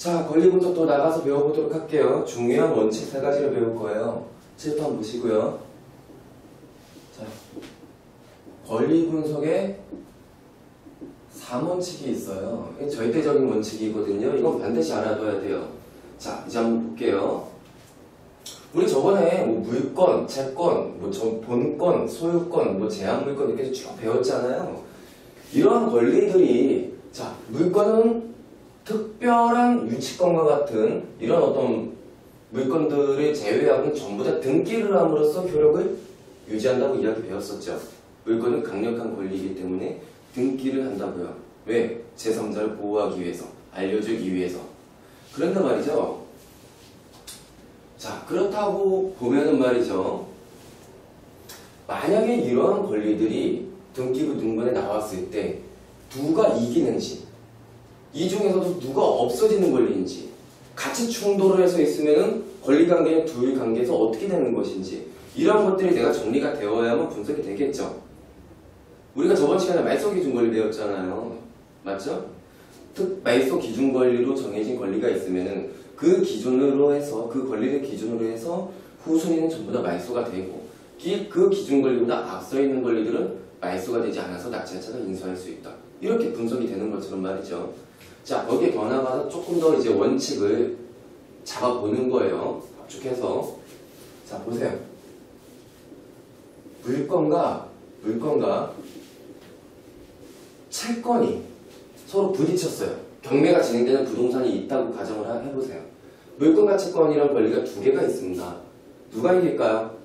자, 권리 분석 또 나가서 배워보도록 할게요. 중요한 원칙 세 가지를 배울 거예요. 칠판 보시고요. 자, 권리 분석에 3원칙이 있어요. 절대적인 원칙이거든요. 이건 반드시 알아둬야 돼요. 자, 이제 한번 볼게요. 우리 저번에 뭐 물권, 채권, 뭐 본권, 소유권, 뭐 제한물권 이렇게 쭉 배웠잖아요. 이러한 권리들이, 자, 물권은 특별한 유치권과 같은 이런 어떤 물권들을 제외하고는 전부 다 등기를 함으로써 효력을 유지한다고 이야기 배웠었죠. 물권은 강력한 권리이기 때문에 등기를 한다고요. 왜? 제3자를 보호하기 위해서, 알려주기 위해서. 그런데 말이죠. 자, 그렇다고 보면은 말이죠. 만약에 이러한 권리들이 등기부 등본에 나왔을 때 누가 이기는지, 이 중에서도 누가 없어지는 권리인지, 같이 충돌을 해서 있으면은 권리관계는 둘 관계에서 어떻게 되는 것인지, 이런 것들이 내가 정리가 되어야만 분석이 되겠죠. 우리가 저번 시간에 말소 기준 권리 배웠잖아요. 맞죠? 말소 기준 권리로 정해진 권리가 있으면은 그 기준으로 해서, 그 권리를 기준으로 해서 후순위는 전부 다 말소가 되고, 그 기준 권리보다 앞서 있는 권리들은 말소가 되지 않아서 납치자가 인수할 수 있다. 이렇게 분석이 되는 것처럼 말이죠. 자, 거기에 더 나아가서 조금 더 이제 원칙을 잡아보는 거예요. 압축해서. 자, 보세요. 물건과 채권이 서로 부딪혔어요. 경매가 진행되는 부동산이 있다고 가정을 해보세요. 물건과 채권이란 권리가 두 개가 있습니다. 누가 이길까요?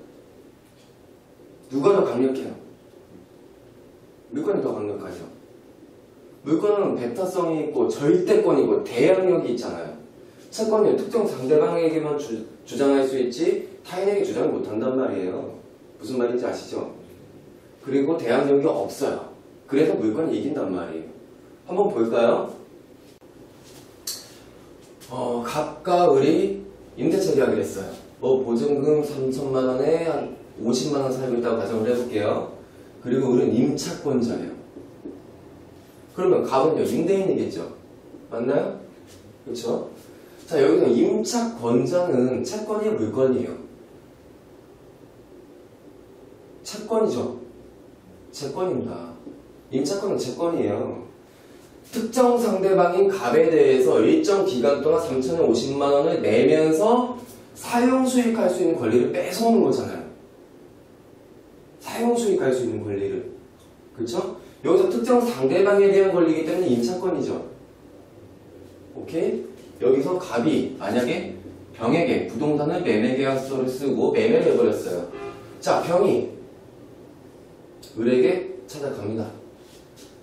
누가 더 강력해요? 물건이 더 강력하죠. 물건은 배타성이 있고 절대권이고 대항력이 있잖아요. 채권은 특정 상대방에게만 주장할 수 있지 타인에게 주장을 못한단 말이에요. 무슨 말인지 아시죠? 그리고 대항력이 없어요. 그래서 물건이 이긴단 말이에요. 한번 볼까요? 갑과 을이 임대차 계약을 했어요. 보증금 3천만 원에 한 50만 원 살고 있다고 가정을 해볼게요. 그리고 을은 임차권자예요. 그러면 갑은요, 임대인이겠죠? 맞나요? 그렇죠? 자, 여기서 임차권자는 채권이에요, 물건이에요? 채권이죠? 채권입니다. 임차권은 채권이에요. 특정 상대방인 갑에 대해서 일정 기간 동안 3,050만 원을 내면서 사용 수익할 수 있는 권리를 뺏어오는 거잖아요. 사용 수익할 수 있는 권리를. 그렇죠? 여기서 특정 상대방에 대한 권리이기 때문에 임차권이죠. 오케이? 여기서 갑이 만약에 병에게 부동산을 매매계약서를 쓰고 매매를 해버렸어요. 자, 병이 을에게 찾아갑니다.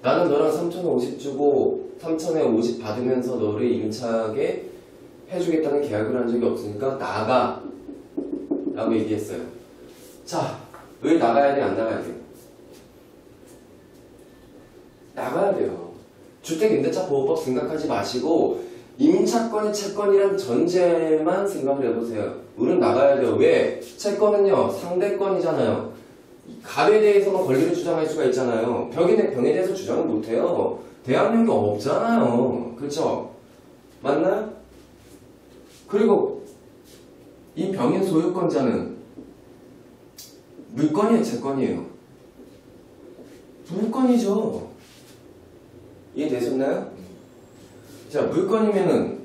나는 너랑 3,050 주고 3,000에 50 받으면서 너를 임차하게 해주겠다는 계약을 한 적이 없으니까 나가 라고 얘기했어요. 자, 을 나가야 돼, 안 나가야 돼? 나가야 돼요. 주택임대차보호법 생각하지 마시고 임차권이 채권이란 전제만 생각을 해보세요. 을은 나가야 돼요. 왜? 채권은요, 상대권이잖아요. 갑에 대해서만 권리를 주장할 수가 있잖아요. 병에 대해서 주장을 못해요. 대항력이 없잖아요. 그렇죠? 맞나요? 그리고 이 병인 소유권자는 물건이에요, 채권이에요? 물건이죠. 이해되셨나요? 자, 물건이면은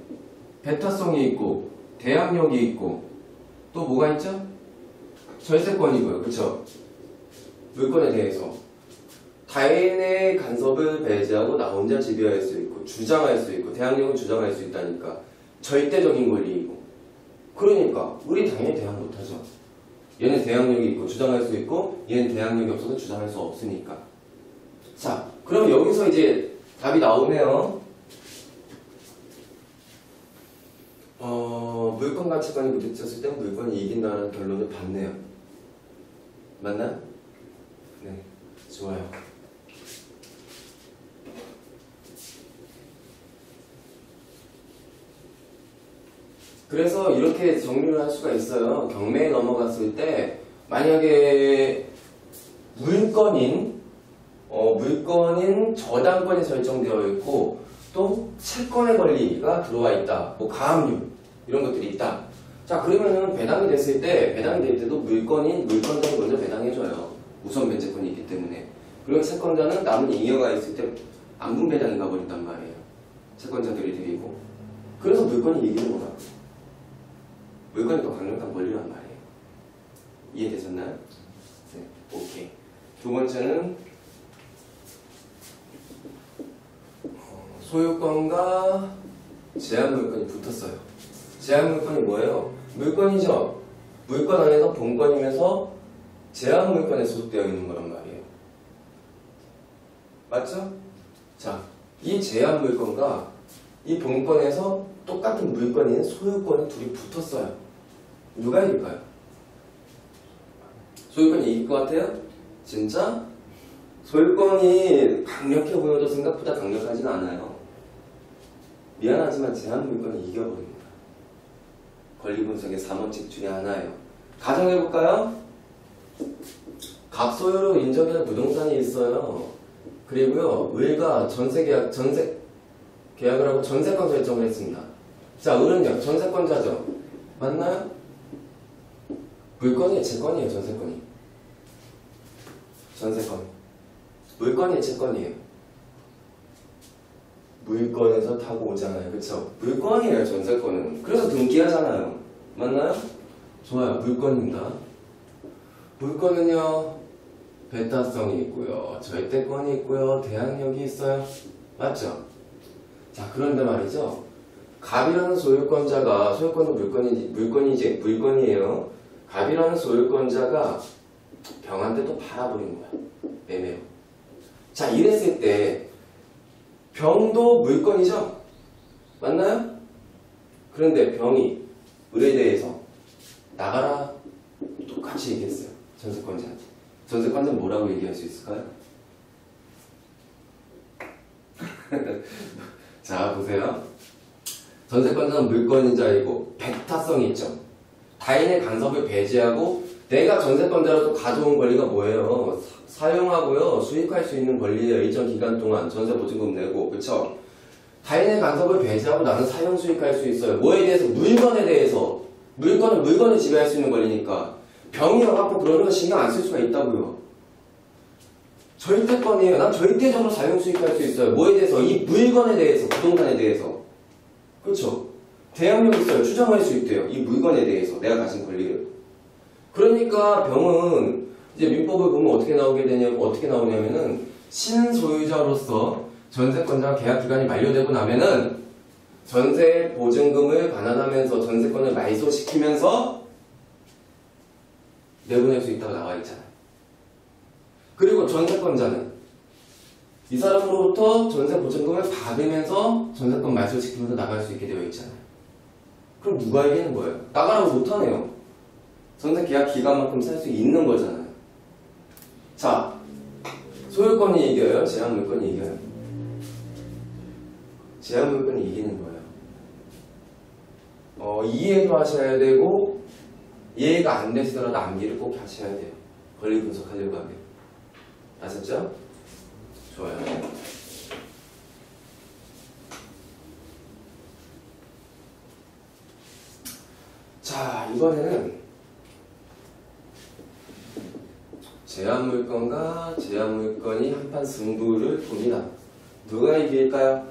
배타성이 있고 대항력이 있고 또 뭐가 있죠? 절세권이고요. 그쵸? 물건에 대해서 타인의 간섭을 배제하고 나 혼자 지배할 수 있고 주장할 수 있고 대항력은 주장할 수 있다니까 절대적인 권리이고 그러니까 우리 당연히 대항 못하죠. 얘는 대항력이 있고 주장할 수 있고 얘는 대항력이 없어서 주장할 수 없으니까. 자, 그럼 여기서 이제 답이 나오네요. 물건과 채권이 부딪혔을 때 물건이 이긴다는 결론을 받네요. 맞나요? 네, 좋아요. 그래서 이렇게 정리를 할 수가 있어요. 경매에 넘어갔을 때 만약에 물건인 저당권이 설정되어 있고 또 채권의 권리가 들어와 있다. 뭐 가압류 이런 것들이 있다. 자, 그러면은 배당이 됐을 때, 배당이 될 때도 물권자는 먼저 배당해줘요. 우선 면제권이 있기 때문에. 그리고 채권자는 남은 잉여가 있을 때 안분 배당이 가버린단 말이에요. 채권자들이 드리고. 그래서 물권이 이기는 거라고. 물권이 더 강력한 권리란 말이에요. 이해되셨나요? 네, 오케이. 두 번째는 소유권과 제한물권이 붙었어요. 제한물권이 뭐예요? 물권이죠. 물권 안에서 본권이면서 제한물권에 소속되어 있는 거란 말이에요. 맞죠? 자, 이 제한물권과 이 본권에서 똑같은 물권인 소유권이 둘이 붙었어요. 누가 이길까요? 소유권이 이길 것 같아요? 진짜? 소유권이 강력해 보여도 생각보다 강력하진 않아요. 미안하지만 제한물권이 이겨버립니다. 권리분석의 3원칙 중에 하나예요. 가정해볼까요? 갑소유로 인정된 부동산이 있어요. 그리고요, 을과 전세계약을 하고 전세권 결정을 했습니다. 자, 을은요, 전세권자죠. 맞나요? 물권이에요, 채권이에요, 전세권이. 전세권. 물권이에요, 채권이에요. 물권에서 타고 오잖아요. 그쵸? 물권이에요, 전세권은. 그래서 등기하잖아요. 맞나요? 좋아요. 물권입니다. 물권은요, 배타성이 있고요. 절대권이 있고요. 대항력이 있어요. 맞죠? 자, 그런데 말이죠. 갑이라는 소유권자가, 소유권은 물권이에요. 갑이라는 소유권자가 병한테 또 팔아버린 거야. 매매로. 자, 이랬을 때, 병도 물권이죠? 맞나요? 그런데 병이 을에 대해서 나가라 똑같이 얘기했어요. 전세권자한테. 전세권자는 뭐라고 얘기할 수 있을까요? 자, 보세요. 전세권자는 물권자이고 배타성이 있죠. 타인의 간섭을 배제하고 내가 전세권자로서 가져온 권리가 뭐예요? 사용하고요, 수익할 수 있는 권리예요. 일정 기간 동안 전세보증금 내고, 그쵸? 타인의 간섭을 배제하고 나는 사용 수익할 수 있어요. 뭐에 대해서? 물건에 대해서. 물건을 지배할 수 있는 권리니까. 병이 와갖고 그러는 거 신경 안 쓸 수가 있다고요. 절대권이에요. 난 절대적으로 사용 수익할 수 있어요. 뭐에 대해서? 이 물건에 대해서, 부동산에 대해서. 그렇죠? 대항력이 있어요. 추정할 수 있대요. 이 물건에 대해서 내가 가진 권리를. 그러니까 병은 이제 민법을 보면 어떻게 나오냐면은 신소유자로서 전세권자와 계약 기간이 만료되고 나면은 전세 보증금을 반환하면서 전세권을 말소시키면서 내보낼 수 있다고 나와 있잖아요. 그리고 전세권자는 이 사람으로부터 전세 보증금을 받으면서 전세권 말소시키면서 나갈 수 있게 되어 있잖아요. 그럼 누가 이기는 거예요? 나가라고 못하네요. 전세 계약 기간만큼 살 수 있는 거잖아요. 자, 소유권이 이겨요? 제한물권이 이겨요? 제한물권이 이기는 거예요. 이해도 하셔야 되고 이해가 안 되시더라도 암기를 꼭 하셔야 돼요. 권리 분석하려고 하면. 아셨죠? 좋아요. 자, 이번에는 제한물권과 제한물권이 한판 승부를 봅니다. 누가 이길까요?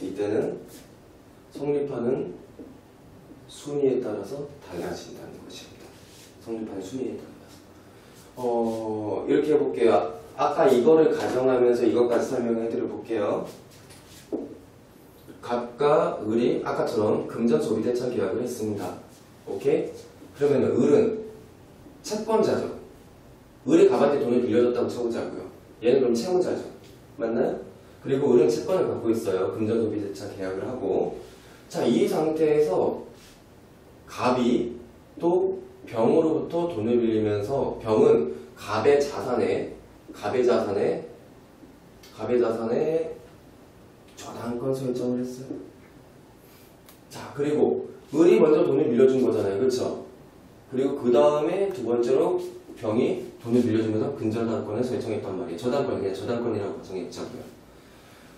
이때는 성립하는 순위에 따라서 달라진다는 것입니다. 성립하는 순위에 따라서. 이렇게 해볼게요. 아까 이거를 가정하면서 이것까지 설명해 드려 볼게요. 갑과 을이 아까처럼 금전 소비대차 계약을 했습니다. 오케이? 그러면 을은 채권자죠. 을이 갑한테 돈을 빌려줬다고 쳐보자고요. 얘는 그럼 채무자죠. 맞나요? 그리고 을은 채권을 갖고 있어요. 금전 소비대차 계약을 하고. 자, 이 상태에서 갑이 또 병으로부터 돈을 빌리면서 병은 갑의 자산에 저당권 설정을 했어요. 자, 그리고 을이 먼저 돈을 빌려준 거잖아요. 그렇죠? 그리고 그 다음에 두 번째로 병이 돈을 빌려주면서 근저당권을 설정했단 말이에요. 저당권, 그냥 저당권이라고 정했자고요.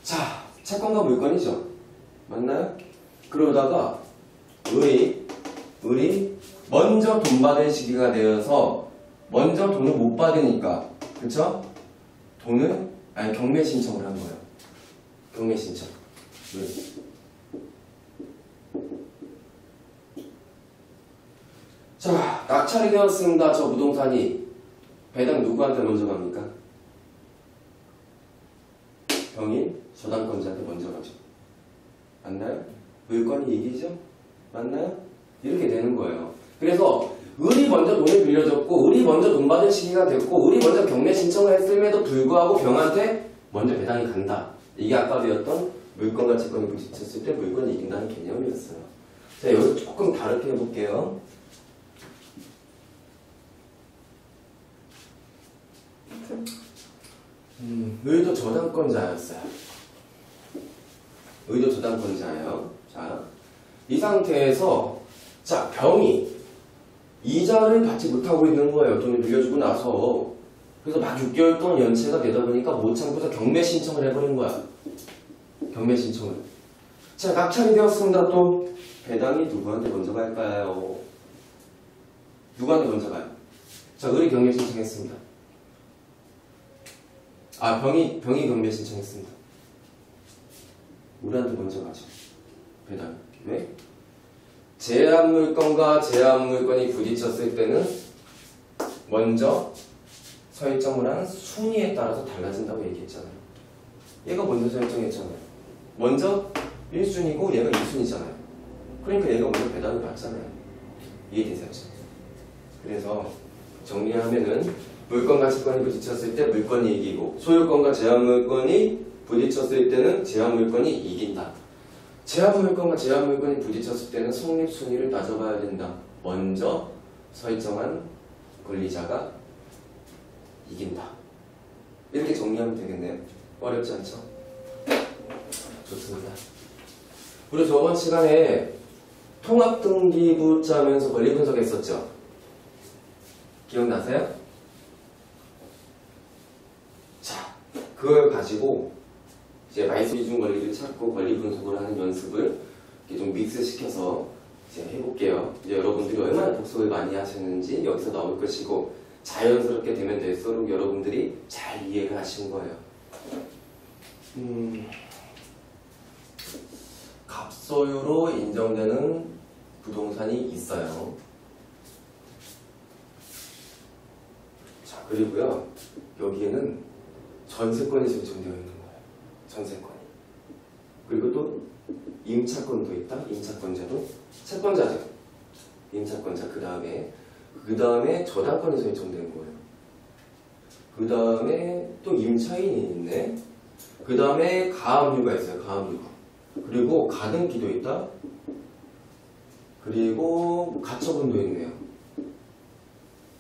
자, 채권과 물권이죠. 맞나요? 그러다가 을이 먼저 돈 받을 시기가 되어서 먼저 돈을 못 받으니까, 그쵸? 경매 신청을 한 거예요. 경매 신청. 자, 낙찰이 되었습니다. 저 부동산이. 배당 누구한테 먼저 갑니까? 병인 저당권자한테 먼저 가죠. 맞나요? 물건이 이기죠? 맞나요? 이렇게 되는 거예요. 그래서 을이 먼저 돈을 빌려줬고 을이 먼저 돈 받을 시기가 됐고 을이 먼저 경매 신청을 했음에도 불구하고 병한테 먼저 배당이 간다. 이게 아까 배웠던 물건과 채권이 부딪혔을 때 물건이 이긴다는 개념이었어요. 자, 여기서 조금 다르게 해볼게요. 을도 저당권자였어요. 을도 저당권자예요. 자, 이 상태에서 자, 병이 이자를 받지 못하고 있는 거예요. 돈을 빌려주고 나서. 그래서 막 6개월 동안 연체가 되다 보니까 못 참고서 경매 신청을 해버린 거야. 경매 신청을. 자, 낙찰이 되었습니다. 또 배당이 누구한테 먼저 갈까요? 누구한테 먼저 가요? 자, 을이 경매 신청했습니다. 병이 경매 신청했습니다. 우리한테 먼저 가죠. 배당. 왜? 제한물건과 제한물건이 부딪혔을 때는 먼저 설정을 한 순위에 따라서 달라진다고 얘기했잖아요. 얘가 먼저 설정했잖아요. 먼저 1순위고 얘가 2순위잖아요. 그러니까 얘가 먼저 배당을 받잖아요. 이해되세요? 그래서 정리하면은 물건과 채권이 부딪혔을 때 물건이 이기고 소유권과 제한물건이 부딪혔을 때는 제한물건이 이긴다. 제한물건과 제한물건이 부딪혔을 때는 성립순위를 따져봐야 된다. 먼저 설정한 권리자가 이긴다. 이렇게 정리하면 되겠네요. 어렵지 않죠? 좋습니다. 우리 저번 시간에 통합등기부 짜면서 권리 분석했었죠? 기억나세요? 자, 그걸 가지고 이제 말소 기준 권리를 찾고 권리 분석을 하는 연습을 이렇게 좀 믹스시켜서 이제 해볼게요. 이제 여러분들이 얼마나 독서를 많이 하셨는지 여기서 나올 것이고 자연스럽게 되면 될수록 여러분들이 잘 이해를 하신 거예요. 갑소유로 인정되는 부동산이 있어요. 자, 그리고요 여기에는 전세권이 설정되어 있는 거예요. 전세권이. 그리고 또 임차권도 있다. 임차권자도 채권자죠. 임차권자. 그 다음에 저당권이 설정된 거예요. 그 다음에 또 임차인이 있네. 그 다음에 가압류가 있어요. 가압류가. 그리고 가등기도 있다. 그리고 가처분도 있네요.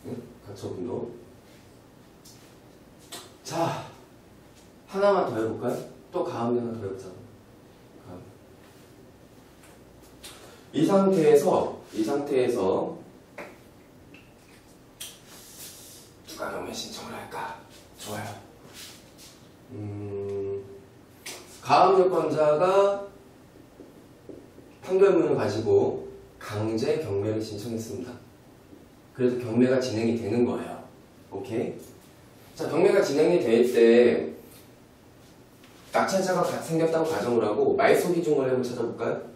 응? 가처분도. 자, 하나만 더 해볼까요? 또 가압류 하나 더 해보자. 이 상태에서 누가 경매 신청을 할까? 좋아요. 가압류권자가 판결문을 가지고 강제 경매를 신청했습니다. 그래서 경매가 진행이 되는 거예요. 오케이? 자, 경매가 진행이 될 때 낙찰자가 생겼다고 가정을 하고 말소 기준 권리를 찾아볼까요?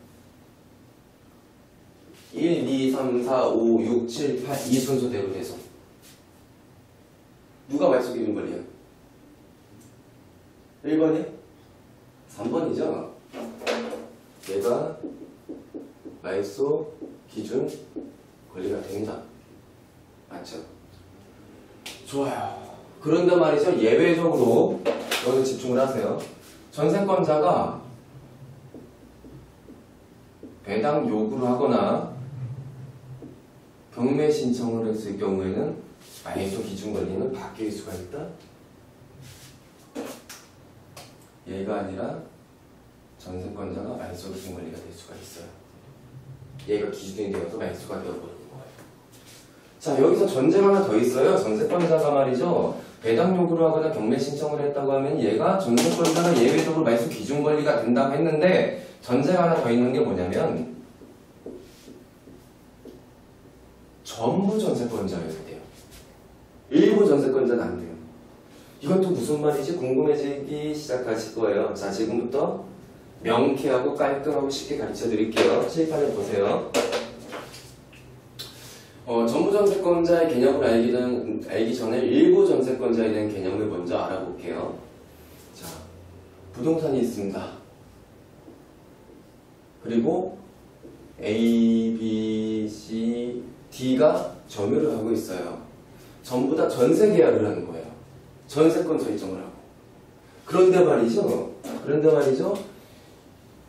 1, 2, 3, 4, 5, 6, 7, 8 이 순서대로 돼서 누가 말소 기준 권리예요? 1번이? 3번이죠? 얘가 말소 기준 권리가 됩니다. 맞죠? 좋아요. 그런데 말이죠. 예외적으로 여기 집중을 하세요. 전세권자가 배당 요구를 하거나 경매 신청을 했을 경우에는 말소 기준 권리는 바뀔 수가 있다. 얘가 아니라 전세권자가 말소 기준 권리가 될 수가 있어요. 얘가 기준이 되어서 말소가 되어버리는 거예요. 자, 여기서 전제가 하나 더 있어요. 전세권자가 말이죠. 배당 요구를 하거나 경매 신청을 했다고 하면 얘가 전세권자가 예외적으로 말소 기준 권리가 된다고 했는데 전제가 하나 더 있는 게 뭐냐면 전부 전세권자여야 돼요. 일부 전세권자는 안 돼요. 이건 또 무슨 말이지? 궁금해지기 시작하실 거예요. 자, 지금부터 명쾌하고 깔끔하고 쉽게 가르쳐 드릴게요. 실판을 보세요. 전부 전세권자의 개념을 알기 전에 일부 전세권자에 대한 개념을 먼저 알아볼게요. 자, 부동산이 있습니다. 그리고 A, B, C, D가 점유를 하고 있어요. 전부 다 전세 계약을 하는 거예요. 전세권 설정을 하고. 그런데 말이죠.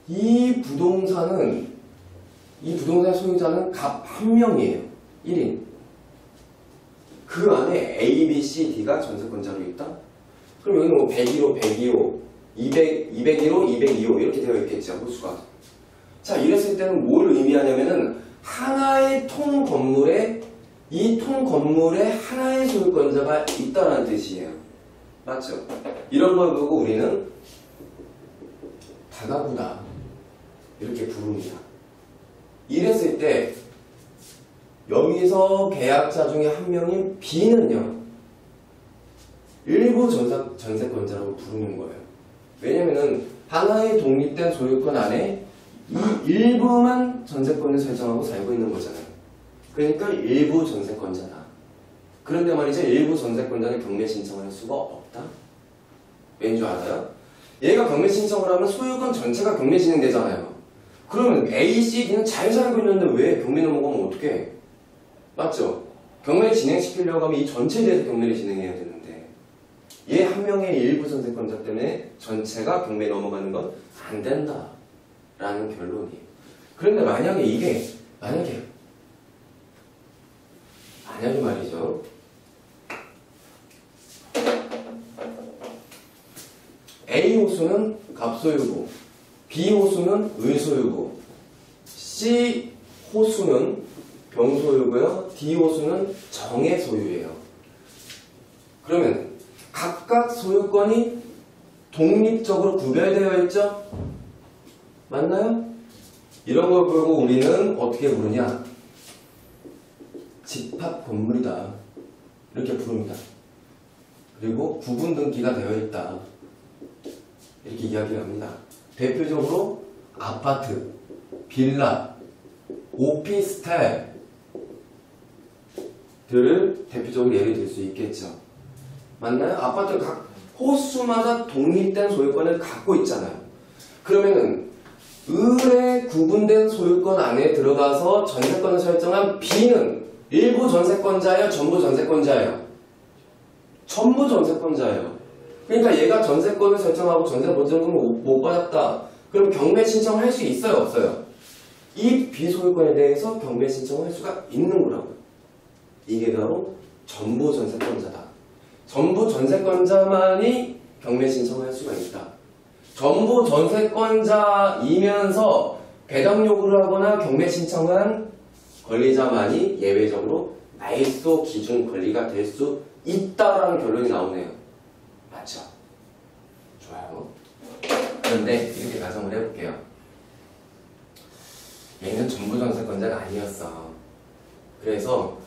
이 부동산의 소유자는 갑 한 명이에요. 1인. 그 안에 A, B, C, D가 전세권자로 있다? 그럼 여기는 뭐 101호, 102호, 201호, 202호 이렇게 되어 있겠죠. 호수가. 자, 이랬을 때는 뭘 의미하냐면은 하나의 통 건물에 이 통 건물에 하나의 소유권자가 있다는 뜻이에요. 맞죠? 이런 걸 보고 우리는 다가구다 이렇게 부릅니다. 이랬을 때 여기서 계약자 중에 한 명인 B는요 일부 전세권자라고 부르는 거예요. 왜냐면은 하나의 독립된 소유권 안에 이 일부만 전세권을 설정하고 살고 있는 거잖아요. 그러니까 일부 전세권자다. 그런데 말이죠, 일부 전세권자는 경매 신청을 할 수가 없다. 왠 줄 알아요? 얘가 경매 신청을 하면 소유권 전체가 경매 진행되잖아요. 그러면 A, C, D는 잘 살고 있는데 왜 경매 넘어가면 어떡해? 맞죠? 경매를 진행시키려고 하면 이 전체에 대해서 경매를 진행해야 되는데 얘 한 명의 일부 전세권자 때문에 전체가 경매에 넘어가는 건 안 된다 라는 결론이에요. 그런데 만약에 말이죠, A 호수는 갑소유고 B 호수는 을소유고 C 호수는 병소유고요, D 호수는 정해소유예요. 그러면 각각 소유권이 독립적으로 구별되어 있죠? 맞나요? 이런 걸 보고 우리는 어떻게 부르냐? 집합 건물이다 이렇게 부릅니다. 그리고 구분 등기가 되어 있다 이렇게 이야기합니다. 대표적으로 아파트, 빌라, 오피스텔들을 대표적으로 예를 들 수 있겠죠. 맞나요? 아파트 각 호수마다 독립된 소유권을 갖고 있잖아요. 그러면은 을의 구분된 소유권 안에 들어가서 전세권을 설정한 B는 일부 전세권자예요? 전부 전세권자예요? 전부 전세권자예요. 그러니까 얘가 전세권을 설정하고 전세 보증금을 못 받았다. 그럼 경매 신청을 할 수 있어요? 없어요? 이 비소유권에 대해서 경매 신청을 할 수가 있는 거라고요. 이게 바로 전부 전세권자다. 전부 전세권자만이 경매 신청을 할 수가 있다. 전부 전세권자이면서 배당 요구를 하거나 경매 신청한 권리자만이 예외적으로 말소 기준 권리가 될 수 있다라는 결론이 나오네요. 맞죠? 좋아요. 그런데 이렇게 가정을 해볼게요. 얘는 전부 전세권자가 아니었어. 그래서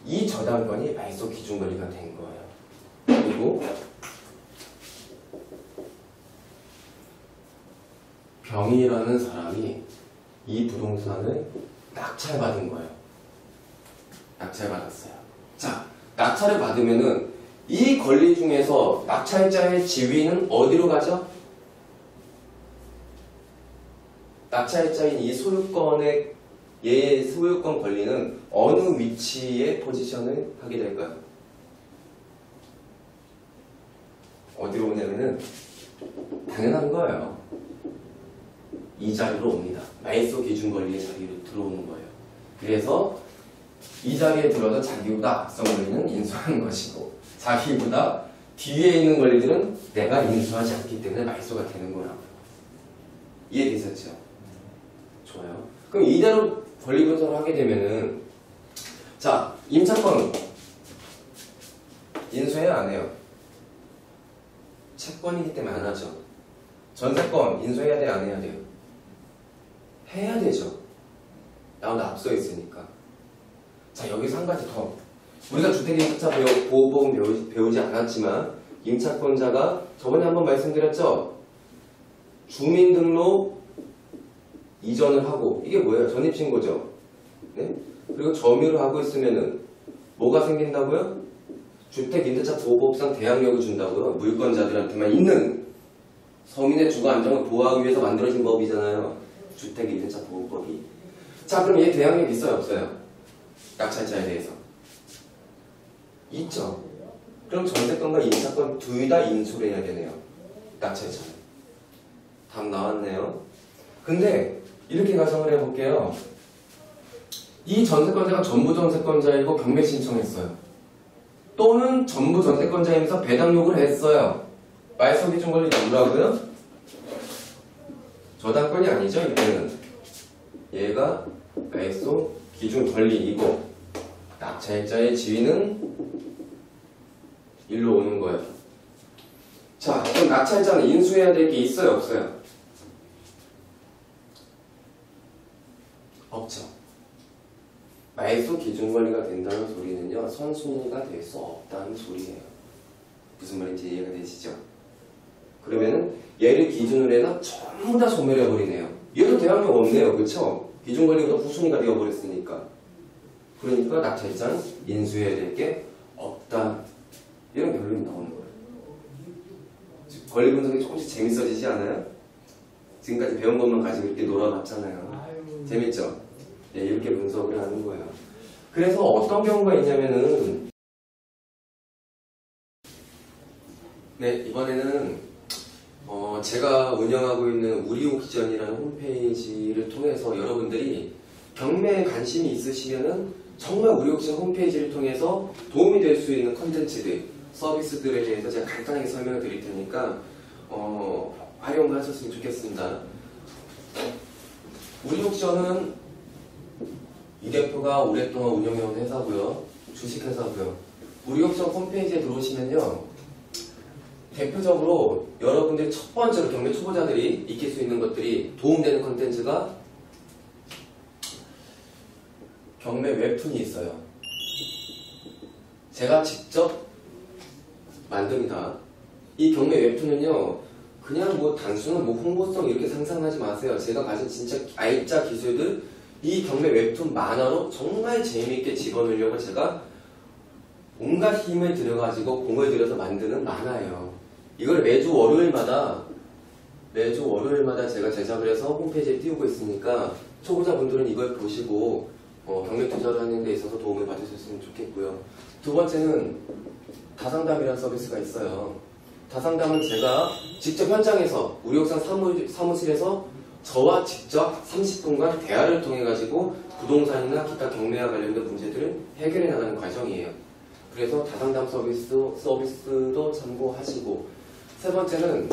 이 저당권이 말소 기준 권리가 된 거예요. 그리고 병이라는 사람이 이 부동산을 낙찰받은 거예요. 낙찰받았어요. 자, 낙찰을 받으면은 이 권리 중에서 낙찰자의 지위는 어디로 가죠? 낙찰자인 이 소유권의 얘의 소유권 권리는 어느 위치에 포지션을 하게 될까요? 어디로 오냐면은 당연한 거예요. 이 자리로 옵니다. 말소 기준 권리의 자리로 들어오는 거예요. 그래서 이 자리에 들어서 자기보다 앞선 권리는 인수하는 것이고 자기보다 뒤에 있는 권리들은 내가 인수하지 않기 때문에 말소가 되는 거라고요. 이해되셨죠? 좋아요. 그럼 이대로 권리 분석을 하게 되면은 자, 임차권 인수해야 안 해요? 채권이기 때문에 안 하죠. 전세권 인수해야 돼요? 안 해야 돼요? 해야 되죠. 나보다 앞서 있으니까. 자, 여기서 한 가지 더. 우리가 주택임차 보호법은 배우지 않았지만 임차권자가 저번에 한번 말씀드렸죠? 주민등록 이전을 하고, 이게 뭐예요? 전입신고죠. 네? 그리고 점유를 하고 있으면은 뭐가 생긴다고요? 주택임대차 보호법상 대항력을 준다고요. 물권자들한테만 있는 서민의 주거 안정을 보호하기 위해서 만들어진 법이잖아요. 주택임대차 보호법이. 자, 그럼 얘 대항력 있어요? 없어요? 낙찰자에 대해서. 있죠. 그럼 전세권과 임차권 둘 다 인수를 해야 되네요. 낙찰자는. 답 나왔네요. 근데 이렇게 가정을 해볼게요. 이 전세권자가 전부 전세권자이고 경매 신청했어요. 또는 전부 전세권자이면서 배당 요구를 했어요. 말소 기준 권리 누구라고요? 저당권이 아니죠, 이때는. 얘가 말소 기준 권리이고 낙찰자의 지위는 일로 오는 거예요. 자, 그럼 낙찰자는 인수해야 될 게 있어요, 없어요? 없죠. 말소 기준 권리가 된다는 소리는요, 선순위가 될 수 없다는 소리예요. 무슨 말인지 이해가 되시죠? 그러면은 얘를 기준으로 해서 전부 다 소멸해버리네요. 얘도 대항력 없네요, 그쵸? 기준 권리보다 후순위가 되어버렸으니까. 그러니까 낙찰자는 인수해야 될 게 없다. 이런 결론이 나오는 거예요. 권리 분석이 조금씩 재밌어지지 않아요? 지금까지 배운 것만 가지고 이렇게 놀아봤잖아요. 재밌죠? 네, 이렇게 분석을 하는 거예요. 그래서 어떤 경우가 있냐면은, 네, 이번에는 제가 운영하고 있는 우리옥션이라는 홈페이지를 통해서 여러분들이 경매에 관심이 있으시면은 정말 우리옥션 홈페이지를 통해서 도움이 될 수 있는 컨텐츠들, 서비스들에 대해서 제가 간단하게 설명을 드릴 테니까 활용을 하셨으면 좋겠습니다. 우리옥션은 이 대표가 오랫동안 운영해온 회사고요. 주식회사고요. 우리옥션 홈페이지에 들어오시면요, 대표적으로 여러분들이 첫 번째로 경매 초보자들이 익힐 수 있는 것들이 도움되는 컨텐츠가 경매 웹툰이 있어요. 제가 직접 만듭니다. 이 경매 웹툰은요, 그냥 뭐 단순한 뭐 홍보성 이렇게 상상하지 마세요. 제가 가진 진짜 알짜 기술들, 이 경매 웹툰 만화로 정말 재미있게 집어넣으려고 제가 온갖 힘을 들여가지고 공을 들여서 만드는 만화예요. 이걸 매주 월요일마다 제가 제작을 해서 홈페이지에 띄우고 있으니까 초보자분들은 이걸 보시고 경매 투자를 하는 데 있어서 도움을 받으셨으면 좋겠고요. 두 번째는 다상담이라는 서비스가 있어요. 다상담은 제가 직접 현장에서 우리옥상 사무실에서 저와 직접 30분간 대화를 통해 가지고 부동산이나 기타 경매와 관련된 문제들을 해결해 나가는 과정이에요. 그래서 다상담 서비스도 참고하시고, 세 번째는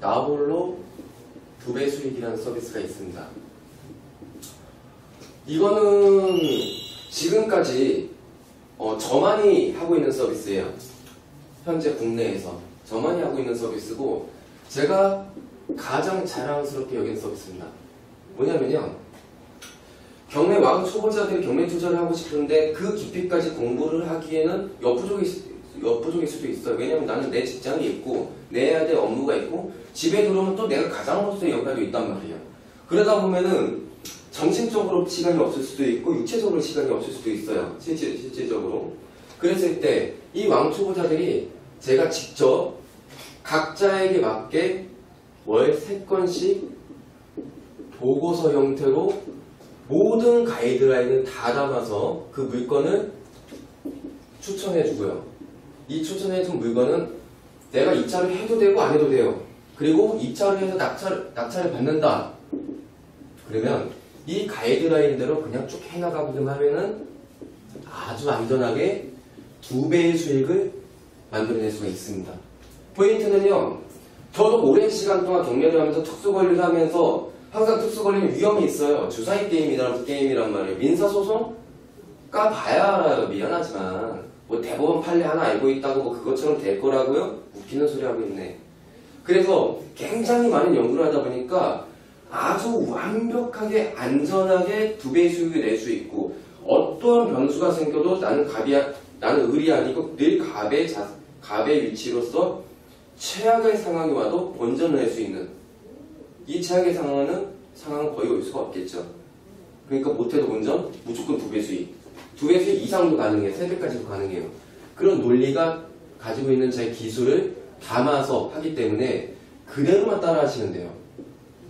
나홀로 2배 수익이라는 서비스가 있습니다. 이거는 지금까지 저만이 하고 있는 서비스예요. 현재 국내에서 저만이 하고 있는 서비스고, 제가 가장 자랑스럽게 여기는 서비스입니다. 뭐냐면요, 경매 왕 초보자들이 경매 투자를 하고 싶은데 그 깊이까지 공부를 하기에는 역부족일 수도 있어요. 왜냐면 나는 내 직장이 있고 내야 될 업무가 있고 집에 들어오면 또 내가 가장으로서의 역할이 있단 말이에요. 그러다 보면은 정신적으로 시간이 없을 수도 있고 육체적으로 시간이 없을 수도 있어요. 실제적으로. 그랬을 때 이 왕초보자들이 제가 직접 각자에게 맞게 월 3건씩 보고서 형태로 모든 가이드라인을 다 담아서 그 물건을 추천해주고요. 이 추천해준 물건은 내가 입찰을 해도 되고 안 해도 돼요. 그리고 입찰을 해서 낙찰을 받는다. 그러면 이 가이드라인대로 그냥 쭉 해나가기만 하면은 아주 안전하게 2배의 수익을 만들어낼 수가 있습니다. 포인트는요, 저도 오랜 시간 동안 경매를 하면서 특수관리를 하면서 항상 특수관리는 위험이 있어요. 주사위 게임이란 말이에요. 민사소송? 까봐야 알아요. 미안하지만 뭐 대법원 판례 하나 알고 있다고 뭐 그것처럼 될 거라고요? 웃기는 소리 하고 있네. 그래서 굉장히 많은 연구를 하다 보니까 아주 완벽하게 안전하게 2배 수익을 낼 수 있고, 어떠한 변수가 생겨도 나는 을이 아니고 늘 갑의 위치로서 최악의 상황이 와도 본전을 낼 수 있는, 이 최악의 상황은 거의 올 수가 없겠죠. 그러니까 못해도 본전, 무조건 2배 수익. 2배 수익 이상도 가능해요. 3배까지도 가능해요. 그런 논리가 가지고 있는 제 기술을 담아서 하기 때문에 그대로만 따라 하시면 돼요.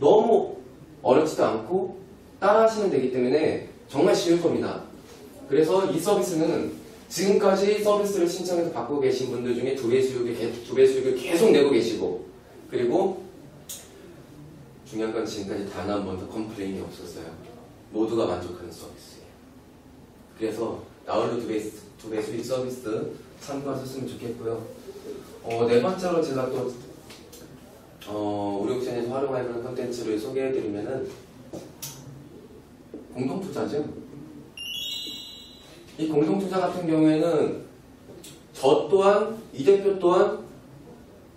너무 어렵지도 않고 따라 하시면 되기 때문에 정말 쉬울 겁니다. 그래서 이 서비스는 지금까지 서비스를 신청해서 받고 계신 분들 중에 2배 수익을 계속 내고 계시고, 그리고 중요한 건 지금까지 단 한 번도 컴플레인이 없었어요. 모두가 만족하는 서비스예요. 그래서 나홀로 2배 수익 서비스 참고하셨으면 좋겠고요. 네 번째로 제가 또 우리 옥션에서 활용할 만한 콘텐츠를 소개해드리면은 공동투자죠. 이 공동투자 같은 경우에는 저 또한, 이 대표 또한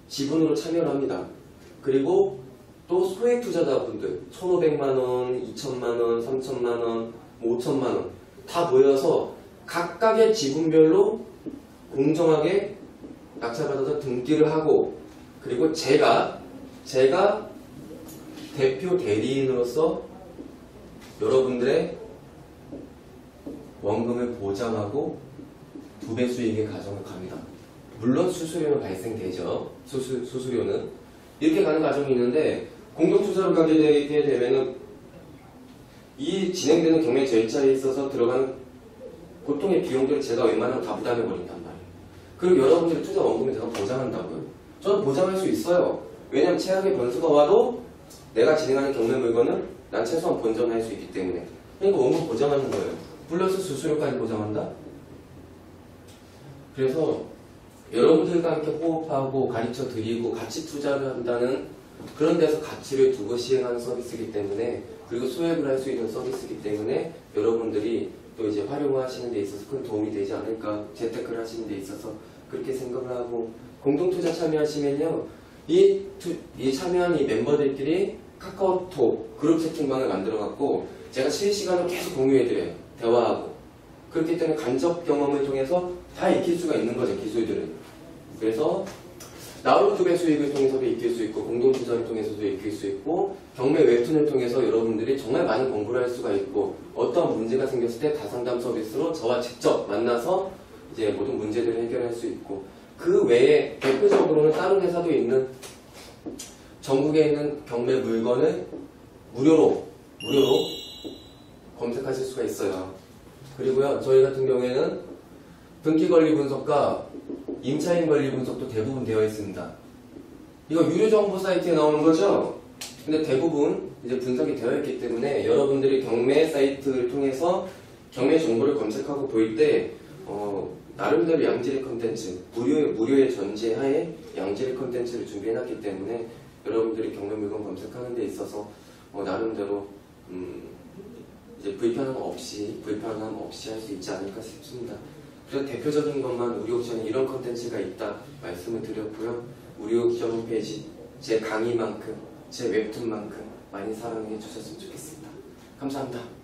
지분으로 참여를 합니다. 그리고 또 소액 투자자분들 1,500만원, 2,000만원, 3,000만원, 5,000만원 다 모여서 각각의 지분별로 공정하게 낙찰받아서 등기를 하고, 그리고 제가 대표 대리인으로서 여러분들의 원금을 보장하고 2배 수익의 가정을 갑니다. 물론 수수료는 발생되죠. 수수료는 이렇게 가는 과정이 있는데, 공동투자를 가게 되게 되면은 이 진행되는 경매 절차에 있어서 들어가는 보통의 비용들을 제가 웬만하면 다 부담해 버린단 말이에요. 그리고 여러분들의 투자 원금을 제가 보장한다고요? 저는 보장할 수 있어요. 왜냐면 최악의 변수가 와도 내가 진행하는 경매 물건은 난 최소한 본전할 수 있기 때문에. 그러니까 원금 보장하는 거예요. 플러스 수수료까지 보장한다? 그래서 여러분들과 함께 호흡하고 가르쳐 드리고 같이 투자를 한다는 그런 데서 가치를 두고 시행하는 서비스이기 때문에, 그리고 소액을 할 수 있는 서비스이기 때문에 여러분들이 또 이제 활용하시는 데 있어서 큰 도움이 되지 않을까, 재테크를 하시는 데 있어서 그렇게 생각을 하고, 공동투자 참여하시면요, 이 참여한 이 멤버들끼리 카카오톡 그룹 채팅방을 만들어갖고 제가 실시간으로 계속 공유해드려요. 대화하고. 그렇기 때문에 간접 경험을 통해서 다 익힐 수가 있는 거죠, 기술들은. 그래서 나홀로 2배 수익을 통해서도 익힐 수 있고, 공동투자를 통해서도 익힐 수 있고, 경매 웹툰을 통해서 여러분들이 정말 많은 공부를 할 수가 있고, 어떤 문제가 생겼을 때 다상담 서비스로 저와 직접 만나서 이제 모든 문제들을 해결할 수 있고, 그 외에 대표적으로는 다른 회사도 있는, 전국에 있는 경매 물건을 무료로 검색하실 수가 있어요. 그리고요, 저희 같은 경우에는 등기 권리 분석과 임차인 권리 분석도 대부분 되어 있습니다. 이거 유료 정보 사이트에 나오는 거죠? 근데 대부분 이제 분석이 되어 있기 때문에 여러분들이 경매 사이트를 통해서 경매 정보를 검색하고 보일 때 나름대로 양질의 컨텐츠, 무료의 전제하에 양질의 컨텐츠를 준비해놨기 때문에 여러분들이 경매 물건 검색하는 데 있어서 나름대로 이제 불편함 없이 할 수 있지 않을까 싶습니다. 그래서 대표적인 것만 우리 옥션에 이런 컨텐츠가 있다 말씀을 드렸고요. 우리 옥션 홈페이지 제 강의만큼 제 웹툰만큼 많이 사랑해 주셨으면 좋겠습니다. 감사합니다.